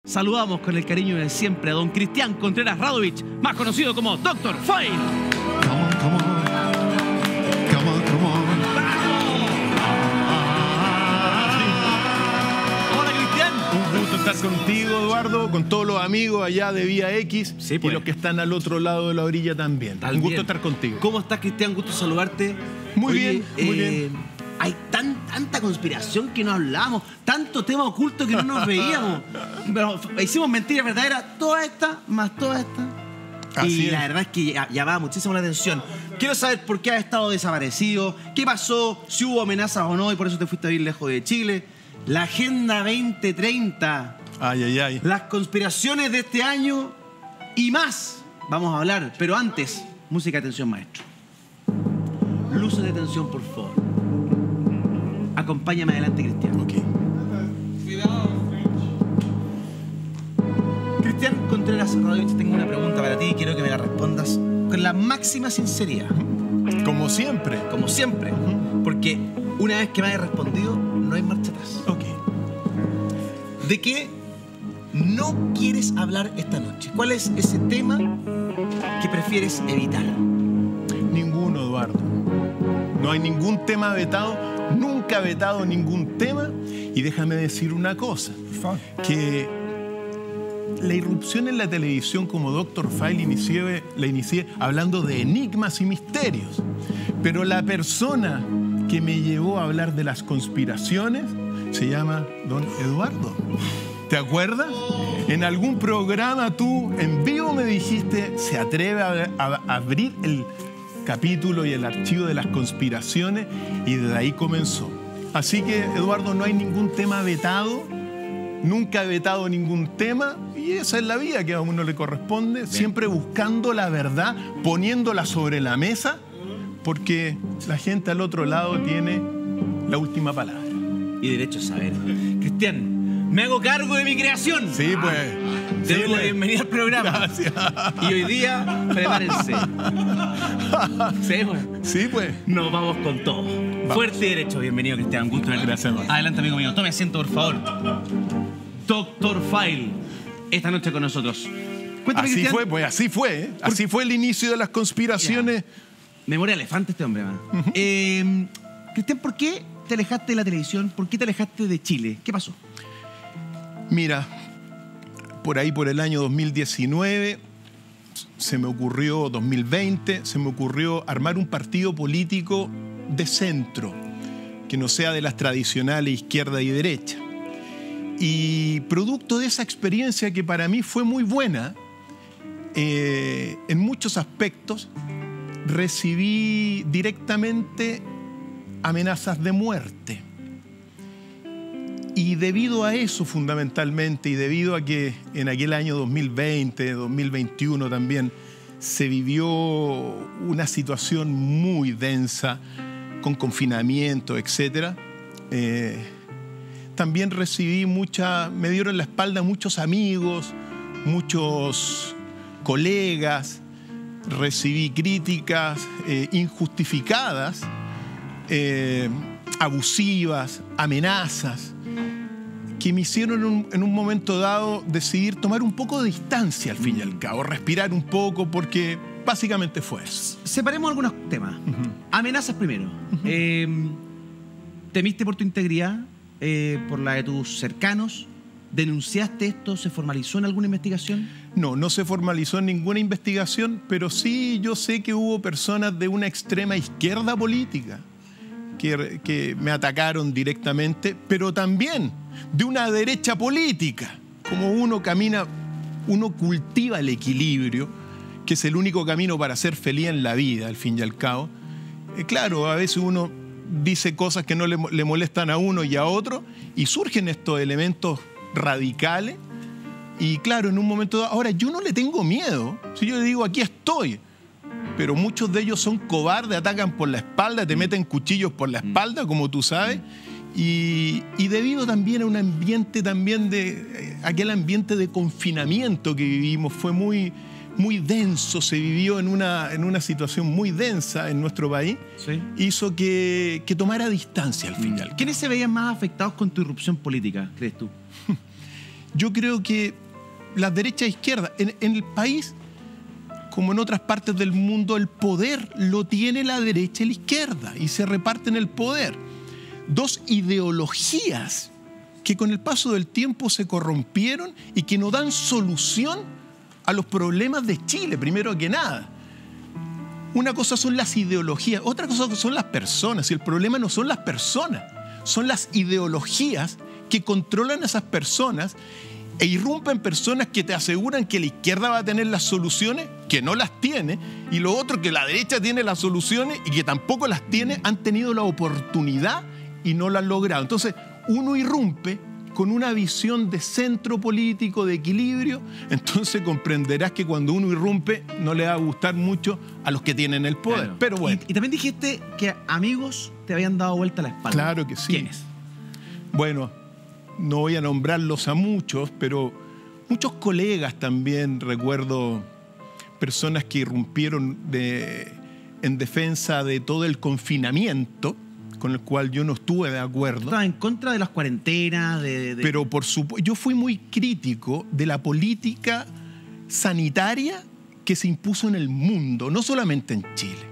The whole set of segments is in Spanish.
Saludamos con el cariño de siempre a don Cristian Contreras Radovich, más conocido como Dr. File. Come on, come on. Come on, come on. Hola, Cristian. Un gusto estar contigo, Eduardo, con todos los amigos allá de Vía X, Sí, pues. y los que están al otro lado de la orilla también. Un gusto estar contigo. ¿Cómo estás, Cristian? Gusto saludarte. Muy Oye, bien, muy bien. Hay tanta conspiración que no hablamos, tanto tema oculto que no nos veíamos. Pero hicimos mentiras verdaderas, toda esta más toda esta. Así Y es. la verdad es que llamaba muchísimo la atención. Quiero saber por qué has estado desaparecido, qué pasó, si hubo amenazas o no, y por eso te fuiste a vivir lejos de Chile. La Agenda 2030, Ay, ay, ay. las conspiraciones de este año y más. Vamos a hablar, pero antes, música de tensión, maestro. Luces de tensión, por favor. Acompáñame adelante, Cristian. Ok. Cristian Contreras Radovich, tengo una pregunta para ti y quiero que me la respondas con la máxima sinceridad, Como siempre. como siempre. Porque una vez que me hayas respondido, no hay marcha atrás. Ok. ¿De qué no quieres hablar esta noche? ¿Cuál es ese tema que prefieres evitar? Ninguno, Eduardo. No hay ningún tema vetado. Nunca he vetado ningún tema. Y déjame decir una cosa. Que la irrupción en la televisión como Dr. File la inicié hablando de enigmas y misterios. Pero la persona que me llevó a hablar de las conspiraciones se llama don Eduardo. ¿Te acuerdas? En algún programa tú en vivo me dijiste, se atreve a abrir el capítulo y el archivo de las conspiraciones, y desde ahí comenzó. Así que, Eduardo, no hay ningún tema vetado. Nunca he vetado ningún tema, y esa es la vía que a uno le corresponde. Bien. Siempre buscando la verdad, poniéndola sobre la mesa, porque la gente al otro lado tiene la última palabra. Y derecho a saber. Cristian, me hago cargo de mi creación. Sí, pues. Te doy la pues. bienvenida al programa. Gracias. Y hoy día, prepárense. Sí, pues. Sí, pues. Nos vamos con todo. Fuerte y derecho. Bienvenido, Cristian. Un gusto verte. Gracias, hermano. Adelante, amigo mío. Tome asiento, por favor. Dr. File, esta noche con nosotros. Cuéntame, Así Cristian. fue, pues así fue. ¿Eh? Así fue el inicio de las conspiraciones. Memoria elefante este hombre, man. Cristian, ¿por qué te alejaste de la televisión? ¿Por qué te alejaste de Chile? ¿Qué pasó? Mira, por ahí por el año 2019, se me ocurrió, 2020, se me ocurrió armar un partido político de centro, que no sea de las tradicionales izquierda y derecha. Y producto de esa experiencia que para mí fue muy buena, en muchos aspectos, recibí directamente amenazas de muerte. Y debido a eso fundamentalmente, y debido a que en aquel año 2020, 2021 también, se vivió una situación muy densa, con confinamiento, etc., también recibí me dieron la espalda muchos amigos, muchos colegas, recibí críticas injustificadas, abusivas, amenazas, que me hicieron en un momento dado decidir tomar un poco de distancia al fin y al cabo, respirar un poco, porque básicamente fue eso. Separemos algunos temas. Amenazas primero. ¿Temiste por tu integridad? ¿Por la de tus cercanos? ¿Denunciaste esto? ¿Se formalizó en alguna investigación? No, no se formalizó en ninguna investigación, pero sí yo sé que hubo personas de una extrema izquierda política que me atacaron directamente, pero también de una derecha política. Como uno camina, uno cultiva el equilibrio, que es el único camino para ser feliz en la vida, al fin y al cabo. Claro, a veces uno dice cosas que no le molestan a uno y a otro, y surgen estos elementos radicales. Y claro, en un momento dado, ahora yo no le tengo miedo. Si yo le digo, aquí estoy, pero muchos de ellos son cobardes, atacan por la espalda, te meten cuchillos por la espalda, como tú sabes. Y debido también a un ambiente también aquel ambiente de confinamiento que vivimos, fue muy, muy denso, se vivió en una situación muy densa en nuestro país, ¿Sí? Hizo que tomara distancia al final. ¿Quiénes se veían más afectados con tu irrupción política, crees tú? Yo creo que la derecha e izquierda, en el país, como en otras partes del mundo, el poder lo tiene la derecha y la izquierda y se reparten el poder. Dos ideologías que con el paso del tiempo se corrompieron y que no dan solución a los problemas de Chile, primero que nada. Una cosa son las ideologías, otra cosa son las personas. Y el problema no son las personas, son las ideologías que controlan a esas personas e irrumpen personas que te aseguran que la izquierda va a tener las soluciones, que no las tiene, y lo otro, que la derecha tiene las soluciones y que tampoco las tiene, han tenido la oportunidad y no la han logrado. Entonces, uno irrumpe con una visión de centro político, de equilibrio, entonces comprenderás que cuando uno irrumpe no le va a gustar mucho a los que tienen el poder. Claro. Pero bueno. Y también dijiste que amigos te habían dado vuelta la espalda. Claro que sí. ¿Quiénes? Bueno, no voy a nombrarlos a muchos, pero muchos colegas también, recuerdo personas que irrumpieron en defensa de todo el confinamiento, con el cual yo no estuve de acuerdo. Estaba en contra de las cuarentenas, Pero por supuesto, yo fui muy crítico de la política sanitaria que se impuso en el mundo, no solamente en Chile.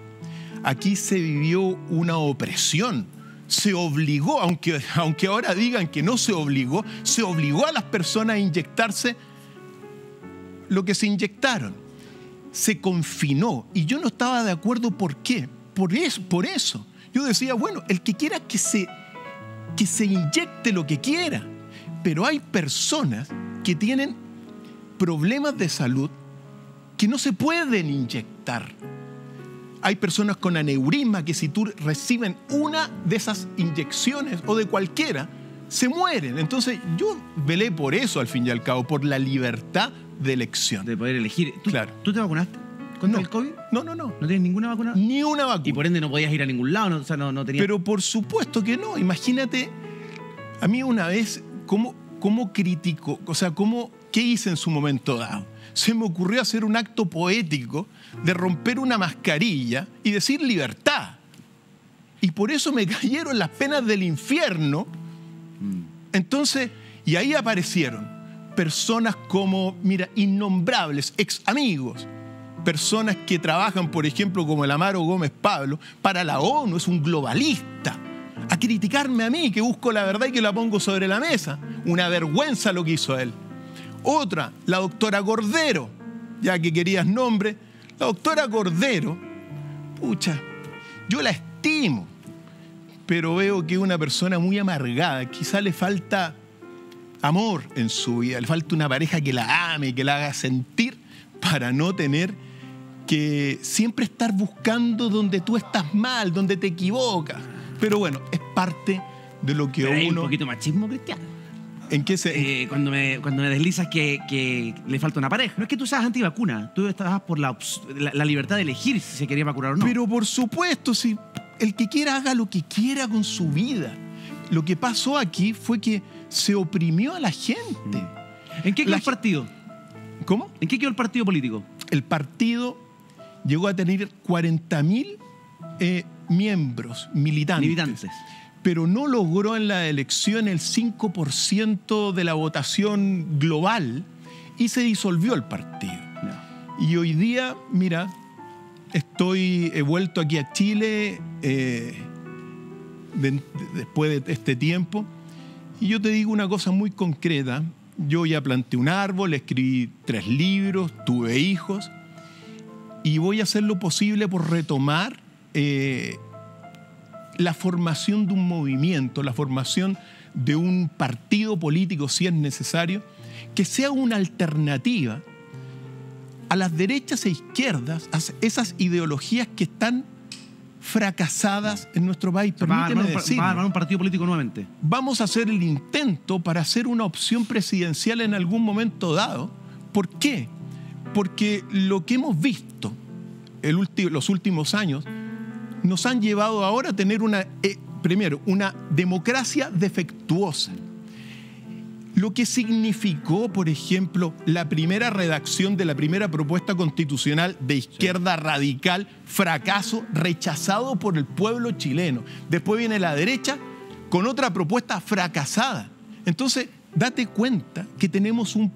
Aquí se vivió una opresión. Se obligó, aunque ahora digan que no se obligó a las personas a inyectarse lo que se inyectaron. Se confinó y yo no estaba de acuerdo. ¿Por qué? Por eso. Yo decía, bueno, el que quiera que se inyecte lo que quiera, pero hay personas que tienen problemas de salud que no se pueden inyectar. Hay personas con aneurisma que si tú reciben una de esas inyecciones o de cualquiera, se mueren. Entonces yo velé por eso al fin y al cabo, por la libertad de elección. de poder elegir. Claro. ¿Tú te vacunaste contra el COVID? No. ¿No tienes ninguna vacuna? Ni una vacuna. Y por ende no podías ir a ningún lado, no tenías... Pero por supuesto que no. Imagínate, a mí una vez, ¿cómo critico? O sea, ¿qué hice en su momento dado? Se me ocurrió hacer un acto poético de romper una mascarilla y decir libertad. Y por eso me cayeron las penas del infierno. Entonces, y ahí aparecieron personas como, mira, innombrables, ex amigos. Personas que trabajan, por ejemplo, como el Amaro Gómez Pablo, para la ONU, es un globalista. A criticarme a mí, que busco la verdad y que la pongo sobre la mesa. Una vergüenza lo que hizo él. Otra, la doctora Cordero, ya que querías nombre. La doctora Cordero, pucha, yo la estimo, pero veo que es una persona muy amargada. Quizá le falta amor en su vida, le falta una pareja que la ame, que la haga sentir, para no tener que siempre estar buscando donde tú estás mal, donde te equivocas. Pero bueno, es parte de lo que Pero hay uno... un poquito machismo, Cristian. ¿En qué se...? Cuando me deslizas que le falta una pareja. No es que tú seas antivacuna, tú estabas por la libertad de elegir si se quería vacunar o no. Pero por supuesto, si el que quiera haga lo que quiera con su vida. Lo que pasó aquí fue que se oprimió a la gente. ¿En qué quedó el partido? ¿Cómo? ¿En qué quedó el partido político? El partido llegó a tener 40.000 miembros, militantes. Pero no logró en la elección el 5% de la votación global y se disolvió el partido. No. Y hoy día, mira, he vuelto aquí a Chile después de este tiempo, y yo te digo una cosa muy concreta. Yo ya planté un árbol, escribí 3 libros, tuve hijos, y voy a hacer lo posible por retomar la formación de un movimiento, la formación de un partido político, si es necesario, que sea una alternativa a las derechas e izquierdas, a esas ideologías que están fracasadas en nuestro país. Permíteme decirlo. ¿Va a armar un partido político nuevamente? Vamos a hacer el intento para hacer una opción presidencial en algún momento dado. ¿Por qué? Porque lo que hemos visto los últimos años nos han llevado ahora a tener primero, una democracia defectuosa. Lo que significó, por ejemplo, la primera redacción de la primera propuesta constitucional de izquierda radical, fracaso, rechazado por el pueblo chileno. Después viene la derecha con otra propuesta fracasada. Entonces, date cuenta que tenemos un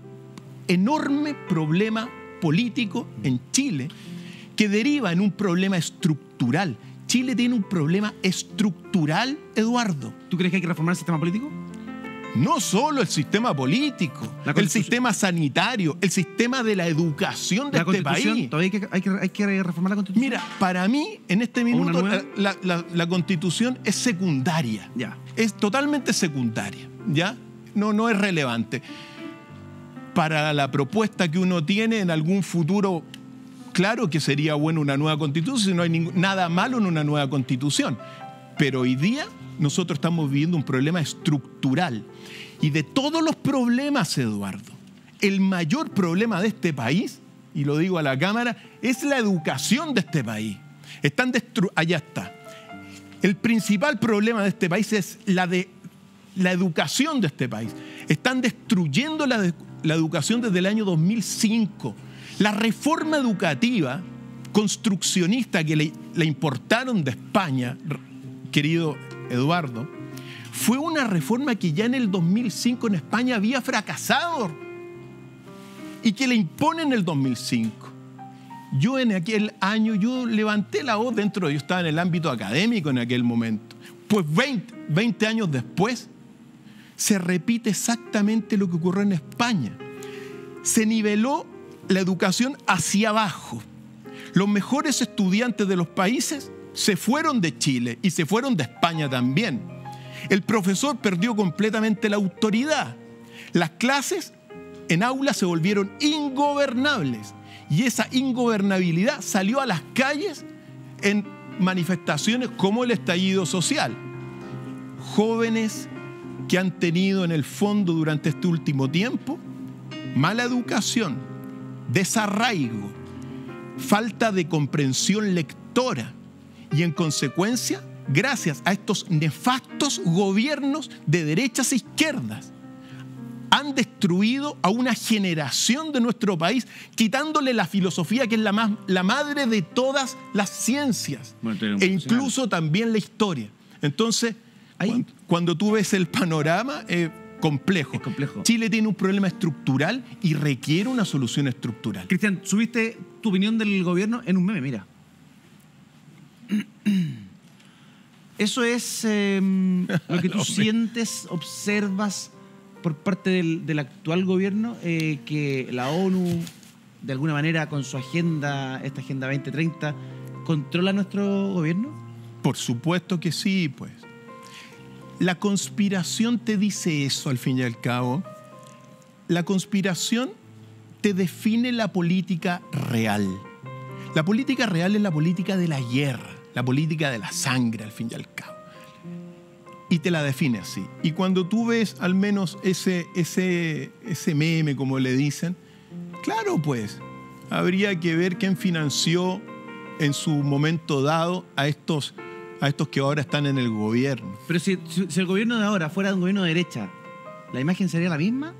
enorme problema político en Chile que deriva en un problema estructural. Chile tiene un problema estructural, Eduardo. ¿Tú crees que hay que reformar el sistema político? No solo el sistema político, el sistema sanitario, el sistema de la educación de este país. ¿Todavía hay que reformar la Constitución? Mira, para mí, en este minuto, la Constitución es secundaria. Ya. Es totalmente secundaria, ¿ya? No es relevante. Para la propuesta que uno tiene en algún futuro, claro que sería bueno una nueva Constitución, no hay nada malo en una nueva Constitución. Pero hoy día nosotros estamos viviendo un problema estructural. Y de todos los problemas, Eduardo, el mayor problema de este país, y lo digo a la Cámara, es la educación de este país. Allá está. El principal problema de este país es la educación de este país. Están destruyendo la educación desde el año 2005. La reforma educativa construccionista que le importaron de España, querido Eduardo, fue una reforma que ya en el 2005 en España había fracasado y que le imponen en el 2005. Yo en aquel año, levanté la voz yo estaba en el ámbito académico en aquel momento. Pues 20 años después, se repite exactamente lo que ocurrió en España. Se niveló la educación hacia abajo. Los mejores estudiantes de los países se fueron de Chile y se fueron de España también. El profesor perdió completamente la autoridad. Las clases en aulas se volvieron ingobernables y esa ingobernabilidad salió a las calles en manifestaciones como el estallido social. Jóvenes que han tenido en el fondo durante este último tiempo mala educación, desarraigo, falta de comprensión lectora y en consecuencia, gracias a estos nefastos gobiernos de derechas e izquierdas, han destruido a una generación de nuestro país, quitándole la filosofía que es la madre de todas las ciencias, e incluso también la historia. Entonces, cuando tú ves el panorama, complejo. Es complejo. Chile tiene un problema estructural y requiere una solución estructural. Cristian, subiste tu opinión del gobierno en un meme, mira. Eso es lo que tú sientes, observas por parte del actual gobierno, que la ONU, de alguna manera, con su agenda, esta Agenda 2030, controla nuestro gobierno. Por supuesto que sí, pues. La conspiración te dice eso, al fin y al cabo. La conspiración te define la política real. La política real es la política de la guerra, la política de la sangre, al fin y al cabo. Y te la define así. Y cuando tú ves al menos ese meme, como le dicen, claro, pues, habría que ver quién financió en su momento dado a estos que ahora están en el gobierno. Pero si el gobierno de ahora fuera un gobierno de derecha, ¿la imagen sería la misma?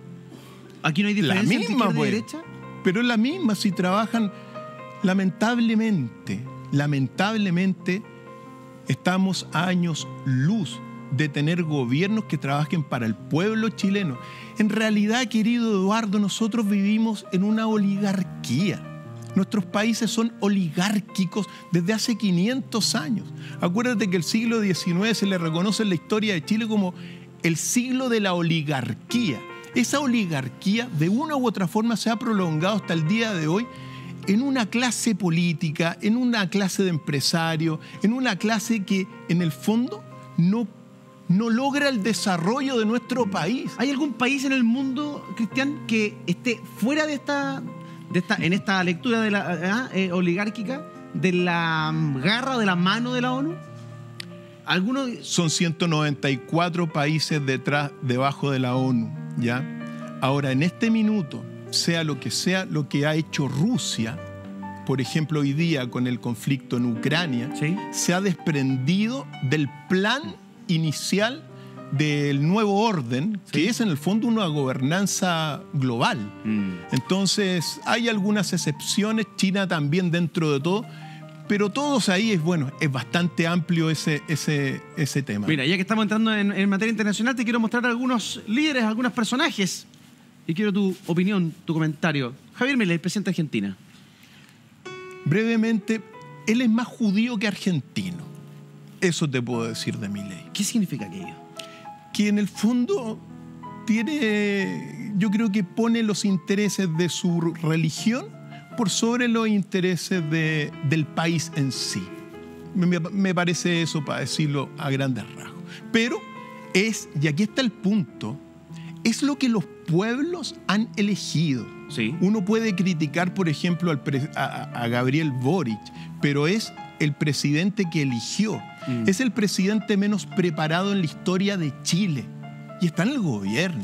¿Aquí no hay diferencia entre izquierda y derecha? Pero es la misma si trabajan. Lamentablemente, estamos a años luz de tener gobiernos que trabajen para el pueblo chileno. En realidad, querido Eduardo, nosotros vivimos en una oligarquía. Nuestros países son oligárquicos desde hace 500 años. Acuérdate que el siglo XIX se le reconoce en la historia de Chile como el siglo de la oligarquía. Esa oligarquía, de una u otra forma, se ha prolongado hasta el día de hoy en una clase política, en una clase de empresarios, en una clase que, en el fondo, no logra el desarrollo de nuestro país. ¿Hay algún país en el mundo, Cristian, que esté fuera en esta lectura de la oligárquica, de la garra, de la mano de la ONU? ¿Alguno? Son 194 países debajo de la ONU, ¿ya? Ahora, en este minuto, sea lo que ha hecho Rusia, por ejemplo, hoy día con el conflicto en Ucrania, ¿sí?, se ha desprendido del plan inicial del nuevo orden, ¿sí?, que es en el fondo una gobernanza global. Entonces, hay algunas excepciones, China también dentro de todo, Pero todos ahí es bastante amplio ese tema. Mira, ya que estamos entrando en materia internacional, te quiero mostrar algunos líderes, algunos personajes. Y quiero tu opinión, tu comentario. Javier Milei, presidente de Argentina. Brevemente, él es más judío que argentino. Eso te puedo decir de Milei. ¿Qué significa aquello? Que en el fondo yo creo que pone los intereses de su religión por sobre los intereses del país en sí. Me parece eso, para decirlo a grandes rasgos. Pero y aquí está el punto, es lo que los pueblos han elegido. Sí. Uno puede criticar, por ejemplo, a Gabriel Boric, pero es el presidente que eligió. Es el presidente menos preparado en la historia de Chile. Y está en el gobierno.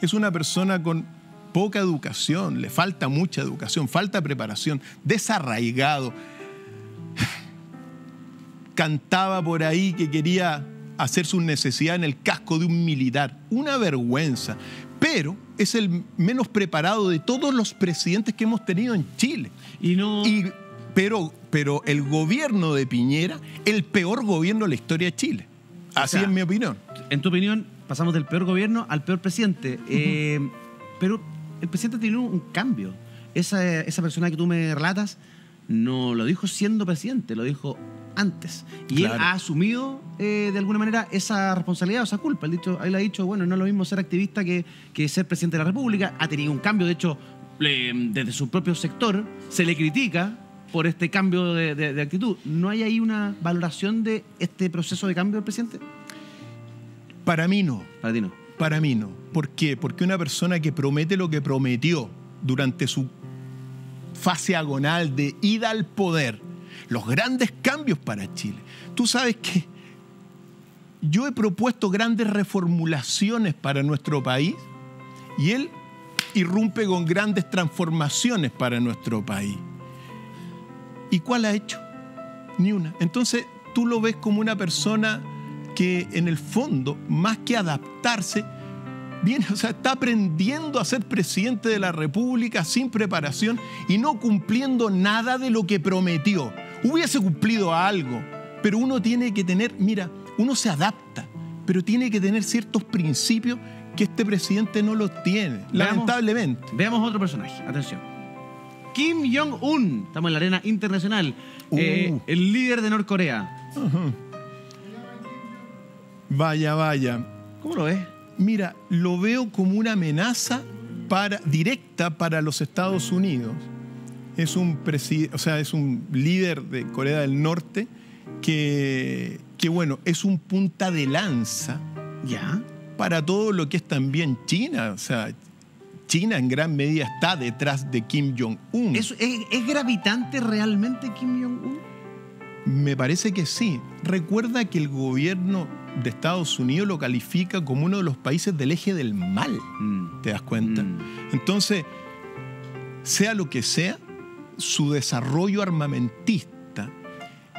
Es una persona con poca educación, le falta mucha educación, falta preparación, desarraigado. Cantaba por ahí que quería hacer sus necesidades en el casco de un militar. Una vergüenza. Pero es el menos preparado de todos los presidentes que hemos tenido en Chile. Pero el gobierno de Piñera, el peor gobierno de la historia de Chile. Así es mi opinión. En tu opinión, pasamos del peor gobierno al peor presidente. Pero el presidente tiene un cambio. Esa persona que tú me relatas no lo dijo siendo presidente, lo dijo antes. Y claro, él ha asumido de alguna manera esa responsabilidad o esa culpa. Él ha dicho, bueno, no es lo mismo ser activista que ser presidente de la República. Ha tenido un cambio, de hecho, desde su propio sector se le critica por este cambio de actitud. ¿No hay ahí una valoración de este proceso de cambio del presidente? Para mí no. Para ti no. Para mí no. ¿Por qué? Porque una persona que promete lo que prometió durante su fase agonal de ida al poder, los grandes cambios para Chile. Tú sabes que yo he propuesto grandes reformulaciones para nuestro país y él irrumpe con grandes transformaciones para nuestro país. ¿Y cuál ha hecho? Ni una. Entonces tú lo ves como una persona que en el fondo, más que adaptarse, está aprendiendo a ser presidente de la República sin preparación y no cumpliendo nada de lo que prometió. Hubiese cumplido algo, pero uno tiene que tener, uno se adapta, pero tiene que tener ciertos principios que este presidente no los tiene, lamentablemente. Veamos otro personaje, atención. Kim Jong-un, estamos en la arena internacional, el líder de Norcorea. Vaya. ¿Cómo lo ves? Mira, lo veo como una amenaza directa para los Estados Unidos. Es un líder de Corea del Norte que es un punta de lanza para todo lo que es también China. O sea, China en gran medida está detrás de Kim Jong-un. ¿Es gravitante realmente Kim Jong-un? Me parece que sí. Recuerda que el gobierno de Estados Unidos lo califica como uno de los países del eje del mal. ¿Te das cuenta? Entonces, sea lo que sea, su desarrollo armamentista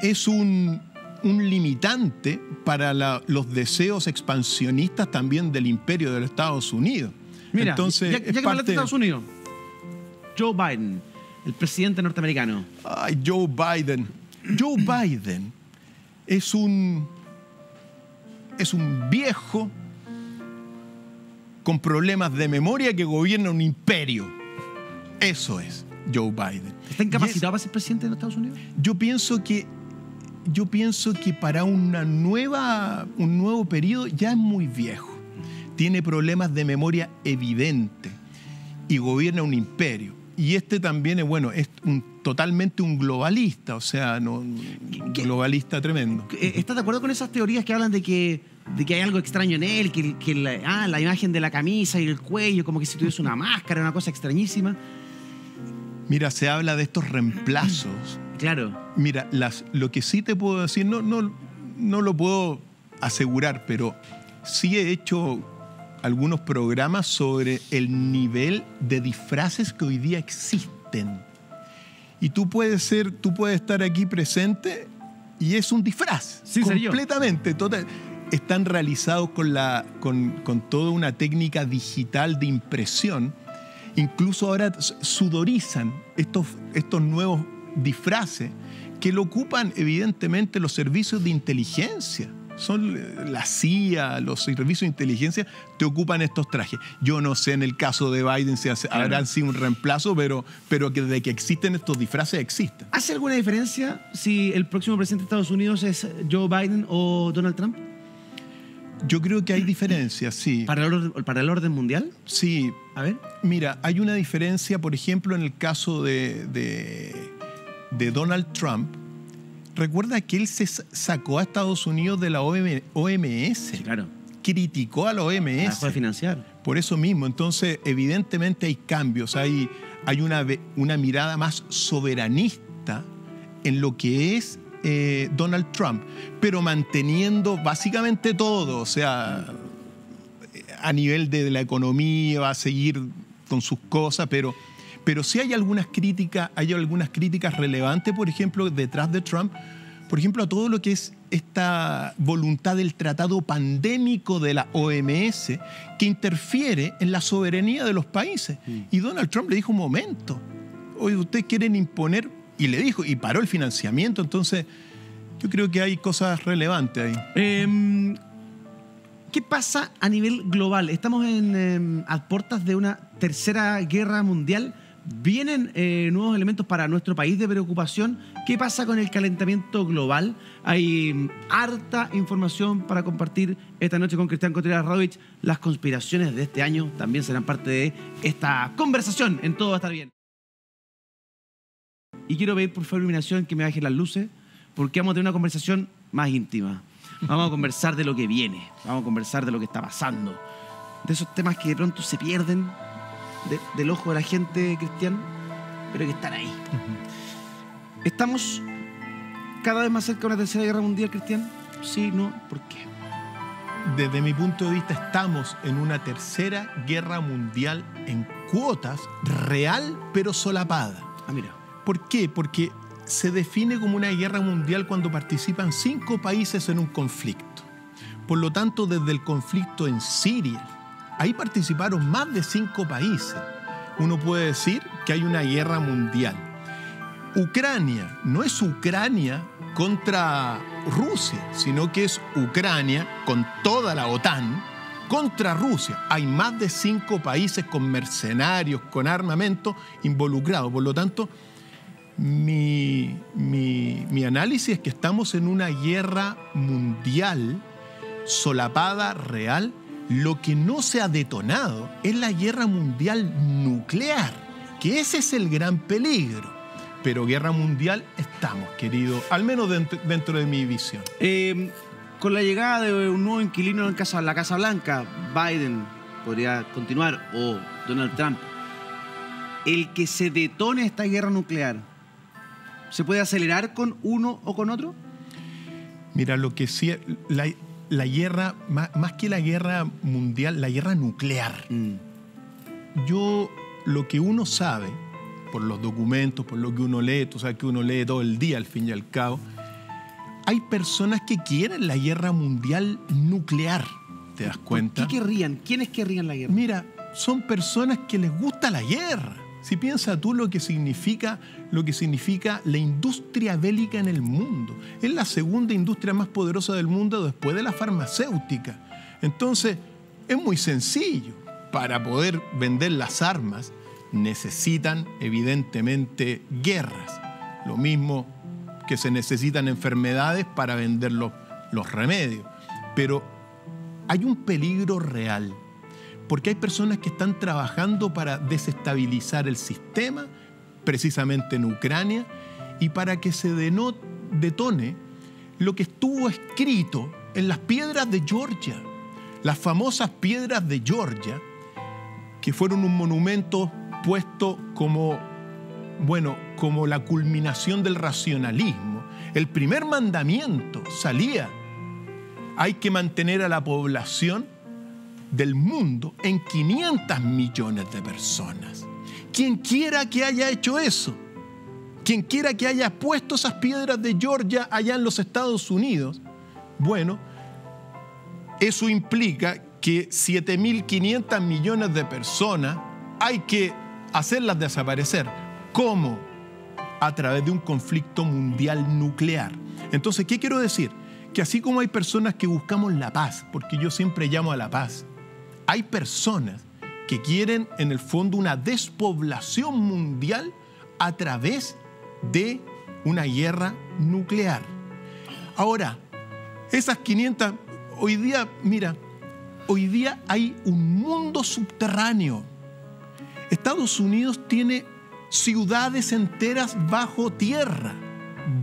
es un limitante para los deseos expansionistas también del imperio de los Estados Unidos. Mira, entonces, ya que hablaste de Estados Unidos, Joe Biden, el presidente norteamericano. Ay, Joe Biden. Joe Biden es un viejo con problemas de memoria que gobierna un imperio. Eso es Joe Biden. ¿Está incapacitado para ser presidente de los Estados Unidos? Yo pienso que para un nuevo periodo ya es muy viejo. Tiene problemas de memoria evidentes y gobierna un imperio. Y este también es totalmente un globalista, o sea, un globalista tremendo. ¿Estás de acuerdo con esas teorías que hablan de que hay algo extraño en él, que la imagen de la camisa y el cuello, como que si tuviese una máscara, una cosa extrañísima? Mira, se habla de estos reemplazos. Claro. Mira, lo que sí te puedo decir, no lo puedo asegurar, pero sí he hecho algunos programas sobre el nivel de disfraces que hoy día existen. Y tú puedes estar aquí presente y es un disfraz. Sí, completamente. Están realizados con toda una técnica digital de impresión. Incluso ahora sudorizan estos nuevos disfraces que lo ocupan evidentemente los servicios de inteligencia. Son la CIA, los servicios de inteligencia te ocupan estos trajes. Yo no sé en el caso de Biden si habrán sido un reemplazo, pero que de que existen estos disfraces, existen. ¿Hace alguna diferencia si el próximo presidente de Estados Unidos es Joe Biden o Donald Trump? Yo creo que hay diferencias, sí. ¿Para el orden mundial? Sí. A ver. Mira, hay una diferencia, por ejemplo, en el caso de Donald Trump. Recuerda que él se sacó a Estados Unidos de la OMS. Sí, claro. Criticó a la OMS. La dejó de financiar. Por eso mismo. Entonces, evidentemente hay cambios. Hay una mirada más soberanista en lo que es Donald Trump, pero manteniendo básicamente todo. O sea, a nivel de la economía va a seguir con sus cosas, pero sí hay algunas críticas relevantes, por ejemplo, detrás de Trump, por ejemplo, a todo lo que es esta voluntad del tratado pandémico de la OMS que interfiere en la soberanía de los países. Y Donald Trump le dijo, un momento, oye, ustedes quieren imponer, y le dijo, y paró el financiamiento. Entonces, yo creo que hay cosas relevantes ahí. ¿Qué pasa a nivel global? Estamos a puertas de una tercera guerra mundial. ¿Vienen nuevos elementos para nuestro país de preocupación? ¿Qué pasa con el calentamiento global? Hay harta información para compartir esta noche con Cristian Contreras Radovich. Las conspiraciones de este año también serán parte de esta conversación en Todo va a estar bien. Y quiero pedir por favor iluminación que me bajen las luces, porque vamos a tener una conversación más íntima. Vamos a conversar de lo que viene, vamos a conversar de lo que está pasando, de esos temas que de pronto se pierden del ojo de la gente, Cristian, pero que están ahí. ¿Estamos cada vez más cerca de una tercera guerra mundial, Cristian? Sí, no, ¿por qué? Desde mi punto de vista, estamos en una tercera guerra mundial en cuotas, real pero solapada. Ah, mira. ¿Por qué? Porque se define como una guerra mundial cuando participan 5 países en un conflicto. Por lo tanto, desde el conflicto en Siria, ahí participaron más de 5 países. Uno puede decir que hay una guerra mundial. Ucrania no es Ucrania contra Rusia, sino que es Ucrania con toda la OTAN contra Rusia. Hay más de 5 países con mercenarios, con armamento involucrados. Por lo tanto, mi análisis es que estamos en una guerra mundial solapada, real. Lo que no se ha detonado es la guerra mundial nuclear, que ese es el gran peligro. Pero guerra mundial estamos, querido, al menos dentro de mi visión. Con la llegada de un nuevo inquilino en la Casa Blanca, Biden podría continuar, o Donald Trump, el que se detone esta guerra nuclear, ¿se puede acelerar con uno o con otro? Mira, lo que sí, la guerra, más que la guerra mundial, la guerra nuclear. Lo que uno sabe, por los documentos, por lo que uno lee, tú sabes que uno lee todo el día al fin y al cabo, hay personas que quieren la guerra mundial nuclear, ¿te das cuenta? ¿Qué querrían? ¿Quiénes querrían la guerra? Mira, son personas que les gusta la guerra. Si piensas tú lo que significa la industria bélica en el mundo. Es la segunda industria más poderosa del mundo después de la farmacéutica. Entonces, es muy sencillo. Para poder vender las armas necesitan evidentemente guerras. Lo mismo que se necesitan enfermedades para vender los remedios. Pero hay un peligro real. Porque hay personas que están trabajando para desestabilizar el sistema, precisamente en Ucrania, y para que se detone lo que estuvo escrito en las piedras de Georgia. Las famosas piedras de Georgia, que fueron un monumento puesto como la culminación del racionalismo. El primer mandamiento salía: hay que mantener a la población del mundo en 500 millones de personas. Quien quiera que haya hecho eso, quien quiera que haya puesto esas piedras de Georgia allá en los Estados Unidos, bueno, eso implica que 7.500 millones de personas hay que hacerlas desaparecer. ¿Cómo? a través de un conflicto mundial nuclear. Entonces, ¿qué quiero decir? Que así como hay personas que buscamos la paz, porque yo siempre llamo a la paz, hay personas que quieren en el fondo una despoblación mundial a través de una guerra nuclear. Ahora, esas 500, hoy día, mira, hoy día hay un mundo subterráneo. Estados Unidos tiene ciudades enteras bajo tierra,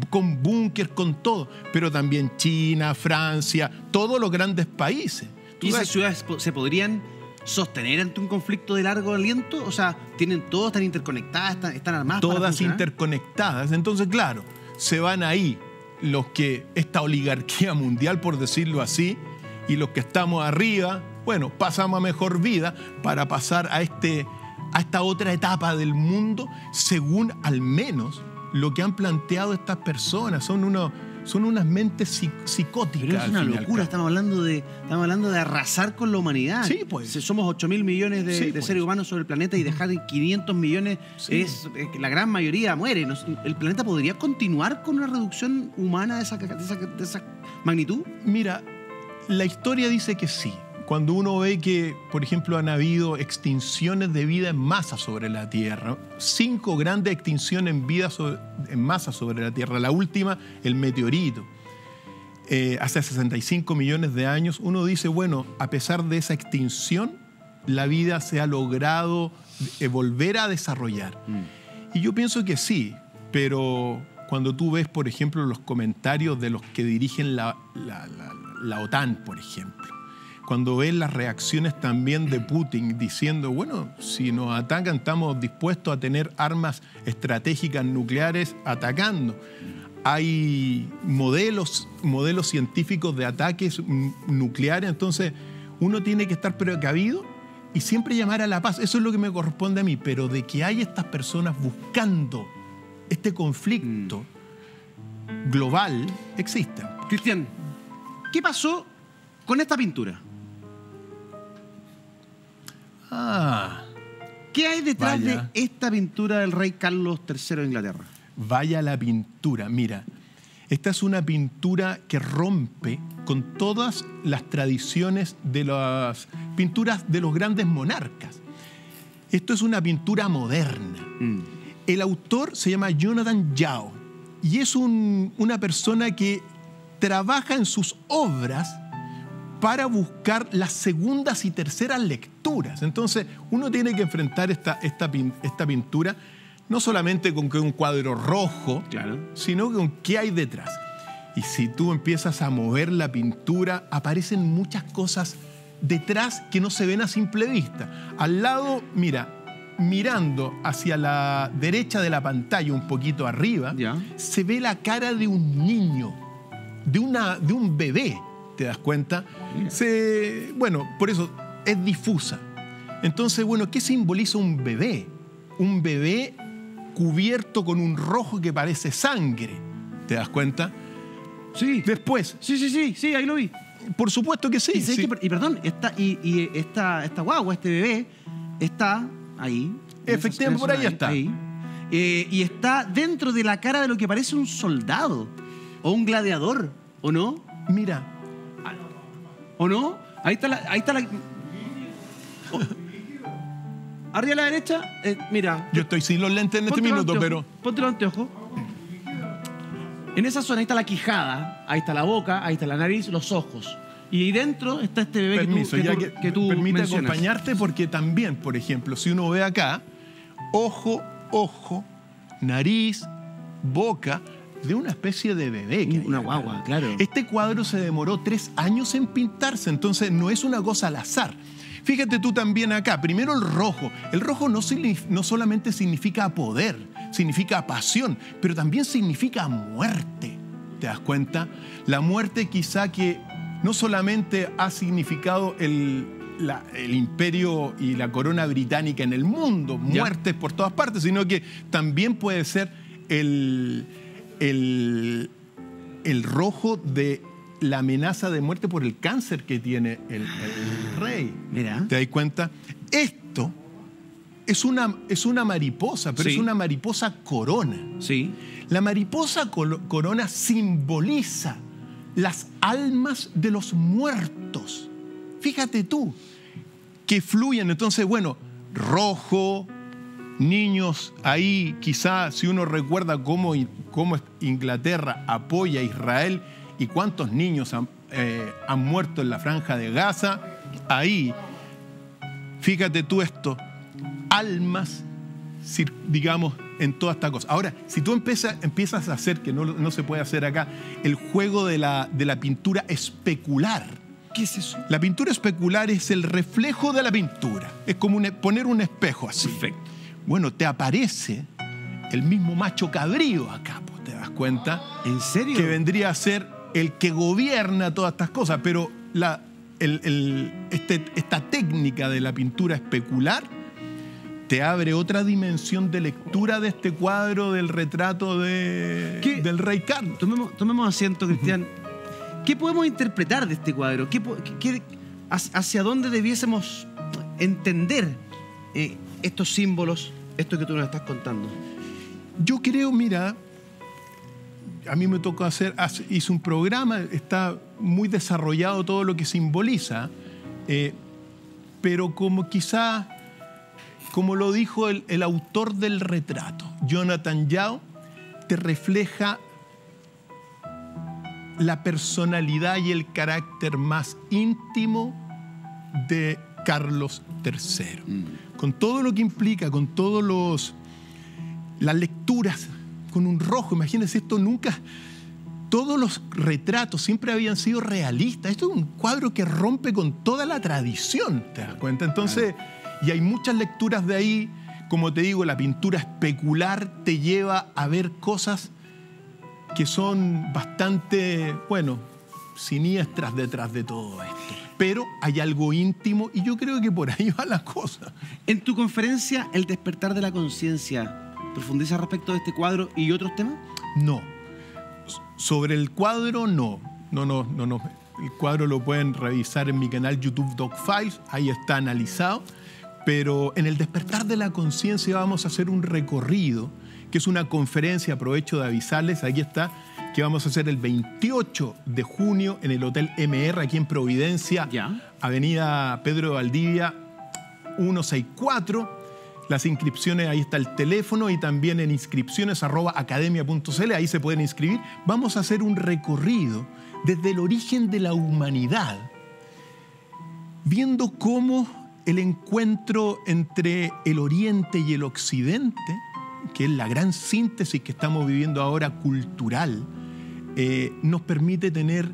con búnker, con todo, pero también China, Francia, todos los grandes países. ¿Y esas ciudades se podrían sostener ante un conflicto de largo aliento? O sea, están interconectadas, están armadas. Todas interconectadas. Entonces, claro, se van ahí esta oligarquía mundial, por decirlo así, y los que estamos arriba, bueno, pasamos a mejor vida para pasar a esta otra etapa del mundo, según al menos lo que han planteado estas personas. Son unas mentes psicóticas. Pero es una locura, estamos hablando de arrasar con la humanidad. Sí, pues. Somos 8.000 millones de seres humanos sobre el planeta y dejar 500 millones, la gran mayoría muere. ¿El planeta podría continuar con una reducción humana de esa magnitud? Mira, la historia dice que sí. Cuando uno ve que, por ejemplo, han habido extinciones de vida en masa sobre la Tierra, 5 grandes extinciones en masa sobre la Tierra, la última, el meteorito, hace 65 millones de años, uno dice, bueno, a pesar de esa extinción, la vida se ha logrado volver a desarrollar. Y yo pienso que sí, pero cuando tú ves, por ejemplo, los comentarios de los que dirigen la OTAN, por ejemplo, cuando ves las reacciones también de Putin diciendo, bueno, si nos atacan estamos dispuestos a tener armas estratégicas nucleares atacando. Hay modelos científicos de ataques nucleares, entonces uno tiene que estar precavido y siempre llamar a la paz. Eso es lo que me corresponde a mí, pero de que hay estas personas buscando este conflicto global, existen. Cristian, ¿qué pasó con esta pintura? ¿Qué hay detrás de esta pintura del rey Carlos III de Inglaterra? Vaya la pintura. Mira, esta es una pintura que rompe con todas las tradiciones de las pinturas de los grandes monarcas. Esto es una pintura moderna. El autor se llama Jonathan Yao y es una persona que trabaja en sus obras para buscar las segundas y terceras lecturas. Entonces, uno tiene que enfrentar esta pintura no solamente con que un cuadro rojo, claro, sino con qué hay detrás. Y si tú empiezas a mover la pintura, aparecen muchas cosas detrás que no se ven a simple vista. Al lado, mira, mirando hacia la derecha de la pantalla, un poquito arriba, se ve la cara de un niño, de un bebé. ¿Te das cuenta? Bueno, por eso es difusa. Entonces, bueno, ¿qué simboliza un bebé? Un bebé cubierto con un rojo que parece sangre. ¿Te das cuenta? Sí. Después. Sí, ahí lo vi. Por supuesto que sí. Esta guagua, este bebé, está ahí. Efectivamente, por ahí está. Ahí. Y está dentro de la cara de lo que parece un soldado o un gladiador, ¿o no? Mira. ¿O no? Ahí está la... Oh. Arriba a la derecha, mira. Yo estoy sin los lentes en este minuto, pero... Ponte los anteojos. En esa zona ahí está la quijada, ahí está la boca, ahí está la nariz, los ojos. Y ahí dentro está este bebé que tú permite mencionas. Acompañarte porque también, por ejemplo, si uno ve acá, ojo, nariz, boca, de una especie de bebé. Una guagua, claro. Este cuadro se demoró 3 años en pintarse, entonces no es una cosa al azar. Fíjate tú también acá, primero el rojo. El rojo no solamente significa poder, significa pasión, pero también significa muerte. ¿Te das cuenta? La muerte quizá que no solamente ha significado el imperio y la corona británica en el mundo, muertes por todas partes, sino que también puede ser el rojo de la amenaza de muerte por el cáncer que tiene el rey. Mira. ¿Te das cuenta? Esto es una mariposa, pero Sí. es una mariposa corona. Sí. La mariposa corona simboliza las almas de los muertos. Fíjate tú, que fluyen. Entonces, bueno, rojo, niños ahí, quizá si uno recuerda cómo Inglaterra apoya a Israel y cuántos niños han muerto en la Franja de Gaza, ahí, fíjate tú esto, almas, digamos, en toda esta cosa. Ahora, si tú empiezas a hacer, que no se puede hacer acá, el juego de la pintura especular. ¿Qué es eso? La pintura especular es el reflejo de la pintura. Es como poner un espejo así. Perfecto. Bueno, te aparece el mismo macho cabrío acá, pues, ¿te das cuenta? ¿En serio? Que vendría a ser el que gobierna todas estas cosas. Pero esta técnica de la pintura especular te abre otra dimensión de lectura de este cuadro del retrato del rey Carlos. Tomemos asiento, Cristian. ¿Qué podemos interpretar de este cuadro? ¿Hacia dónde debiésemos entender estos símbolos, esto que tú nos estás contando? Yo creo, mira, a mí me tocó hice un programa, está muy desarrollado todo lo que simboliza, pero como quizá, como lo dijo el autor del retrato, Jonathan Yao, te refleja la personalidad y el carácter más íntimo de Carlos III. Con todo lo que implica, con todas las lecturas, con un rojo. Imagínense esto, nunca... Todos los retratos siempre habían sido realistas. Esto es un cuadro que rompe con toda la tradición, ¿te das cuenta? Entonces, y hay muchas lecturas de ahí. Como te digo, la pintura especular te lleva a ver cosas que son bastante, bueno, siniestras detrás de todo esto. Pero hay algo íntimo y yo creo que por ahí va la cosa. En tu conferencia, El despertar de la conciencia, ¿profundiza respecto de este cuadro y otros temas? No. Sobre el cuadro, no. No. El cuadro lo pueden revisar en mi canal YouTube Doc Files, ahí está analizado. Pero en el despertar de la conciencia vamos a hacer un recorrido, que es una conferencia, aprovecho de avisarles, aquí está, que vamos a hacer el 28 de junio en el Hotel MR, aquí en Providencia, Avenida Pedro de Valdivia, 164. Las inscripciones, ahí está el teléfono y también en inscripciones@academia.cl, ahí se pueden inscribir. Vamos a hacer un recorrido desde el origen de la humanidad, viendo cómo el encuentro entre el Oriente y el Occidente, que es la gran síntesis que estamos viviendo ahora cultural, nos permite tener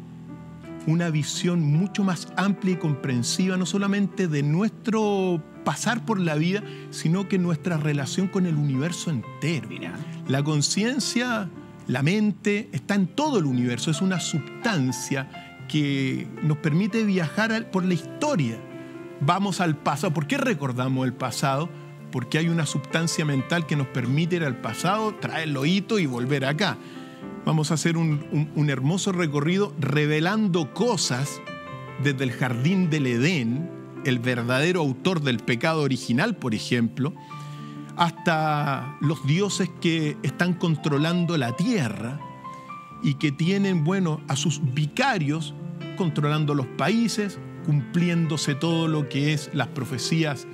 una visión mucho más amplia y comprensiva, no solamente de nuestro pasar por la vida, sino que nuestra relación con el universo entero. Mira. La conciencia, la mente, está en todo el universo, es una sustancia que nos permite viajar por la historia. Vamos al pasado. ¿Por qué recordamos el pasado? Porque hay una sustancia mental que nos permite ir al pasado, traer los hitos y volver acá. Vamos a hacer un hermoso recorrido revelando cosas desde el jardín del Edén, el verdadero autor del pecado original, por ejemplo, hasta los dioses que están controlando la tierra y que tienen, bueno, a sus vicarios controlando los países, cumpliéndose todo lo que es las profecías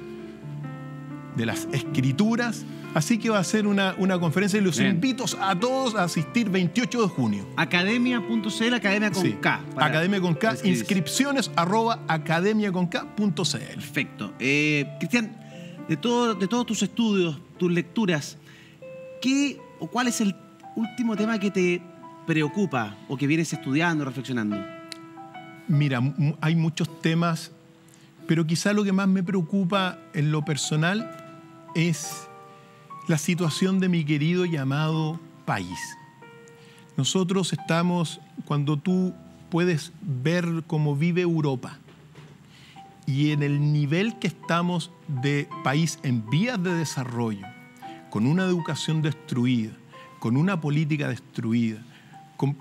de las escrituras. Así que va a ser una conferencia y los invito a todos a asistir 28 de junio. Academia.cl, academia con K. Academia con K, inscripciones@academiaconk.cl. Perfecto. Cristian, de todos tus estudios, tus lecturas, ¿qué o cuál es el último tema que te preocupa o que vienes estudiando, reflexionando? Mira, hay muchos temas, pero quizá lo que más me preocupa en lo personal es la situación de mi querido y amado país. Nosotros estamos, cuando tú puedes ver cómo vive Europa y en el nivel que estamos de país en vías de desarrollo, con una educación destruida, con una política destruida, con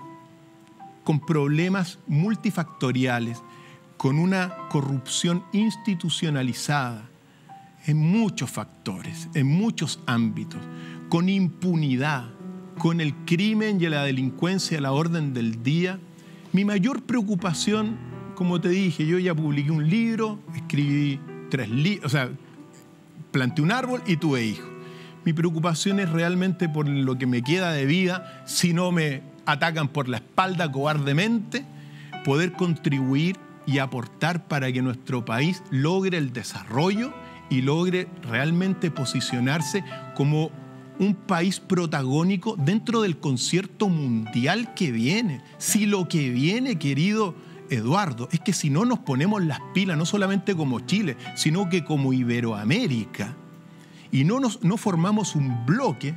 problemas multifactoriales, con una corrupción institucionalizada, en muchos factores, en muchos ámbitos, con impunidad, con el crimen y la delincuencia a la orden del día. Mi mayor preocupación, como te dije, yo ya publiqué un libro, escribí 3 libros, o sea, planté un árbol y tuve hijos. Mi preocupación es realmente por lo que me queda de vida, si no me atacan por la espalda cobardemente, poder contribuir y aportar para que nuestro país logre el desarrollo y logre realmente posicionarse como un país protagónico dentro del concierto mundial que viene. Si lo que viene, querido Eduardo, es que si no nos ponemos las pilas, no solamente como Chile, sino que como Iberoamérica, y no formamos un bloque,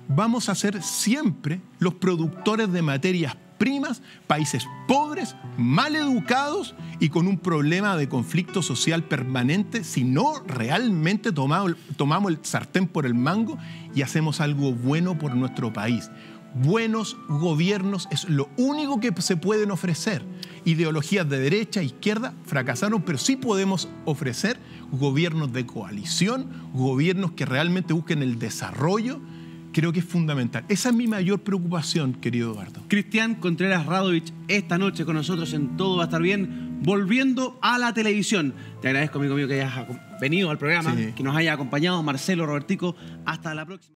vamos a ser siempre los productores de materias primas, países pobres, mal educados y con un problema de conflicto social permanente si no realmente tomamos el sartén por el mango y hacemos algo bueno por nuestro país. Buenos gobiernos es lo único que se pueden ofrecer. Ideologías de derecha, izquierda fracasaron, pero sí podemos ofrecer gobiernos de coalición, gobiernos que realmente busquen el desarrollo. Creo que es fundamental. Esa es mi mayor preocupación, querido Eduardo. Cristian Contreras Radovich, esta noche con nosotros en Todo Va a Estar Bien, volviendo a la televisión. Te agradezco, amigo mío, que hayas venido al programa, sí, que nos haya acompañado. Marcelo, Robertico, hasta la próxima.